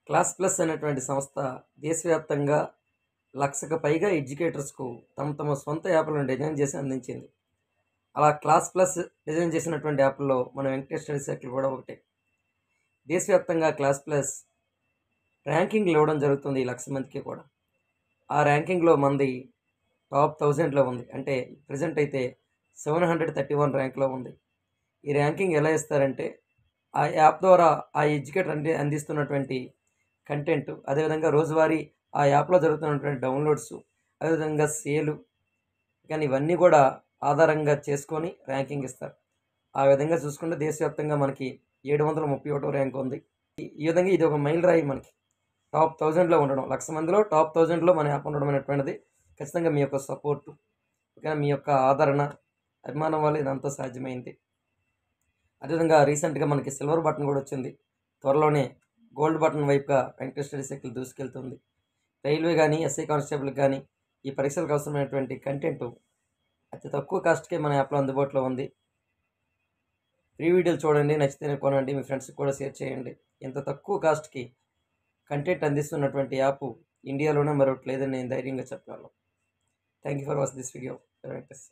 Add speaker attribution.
Speaker 1: Class plus అనేటువంటి సంస్థ దేశవ్యాప్తంగా లక్షకు పైగా ఎడ్యుకేటర్స్కు తమ సొంత యాప్లను డిజైన్ చేసి అందించింది. అలా క్లాస్ ప్లస్ డిజైన్ చేసినటువంటి యాప్లో మన వెంకటేష్ స్టడీ సర్కిల్ కూడా ఒకటి. దేశవ్యాప్తంగా క్లాస్ ప్లస్ ర్యాంకింగ్లు ఇవ్వడం జరుగుతుంది ఈ 1,00,000 మందికి కూడా. ఆ ర్యాంకింగ్లో మంది టాప్ 1000లో ఉంది. అంటే ప్రజెంట్ అయితే 731 ర్యాంక్లో ఉంది. ఈ ర్యాంకింగ్ ఎలా ఇస్తారంటే ఆ యాప్ ద్వారా ఆ ఎడ్యుకేటర్ అందిస్తున్నటువంటి కంటెంట్, అదేవిధంగా రోజువారీ ఆ యాప్లో జరుగుతున్నటువంటి డౌన్లోడ్స్, అదేవిధంగా సేలు, కానీ ఇవన్నీ కూడా ఆధారంగా చేసుకొని ర్యాంకింగ్ ఇస్తారు. ఆ విధంగా చూసుకుంటే దేశవ్యాప్తంగా మనకి 731 ర్యాంక్ ఉంది. ఈ విధంగా ఇది ఒక మైల్ రాయి మనకి. టాప్ 1000లో ఉండడం, 1,00,000 మందిలో టాప్ 1000లో మన యాప్ ఉండడం అనేటువంటిది ఖచ్చితంగా మీ యొక్క సపోర్టు, ఓకేనా, మీ యొక్క ఆదరణ, అభిమానం వల్ల ఇదంతా సాధ్యమైంది. అదేవిధంగా రీసెంట్గా మనకి సిల్వర్ బటన్ కూడా వచ్చింది. త్వరలోనే గోల్డ్ బటన్ వైపుగా వెంకటేష్ స్టడీ సర్కిల్ దూసుకెళ్తుంది. రైల్వే కానీ, ఎస్ఐ కానిస్టేబుల్ కానీ ఈ పరీక్షలకు అవసరమైనటువంటి కంటెంట్ అతి తక్కువ కాస్ట్కే మన యాప్లో అందుబాటులో ఉంది. ఫ్రీ వీడియోలు చూడండి, నచ్చితేనే కొనండి, మీ ఫ్రెండ్స్కి కూడా షేర్ చేయండి. ఇంత తక్కువ కాస్ట్కి కంటెంట్ అందిస్తున్నటువంటి యాప్ ఇండియాలోనే మరొకటి లేదని నేను ధైర్యంగా చెప్పగలను. Thank you for watching this video. Venkatesh.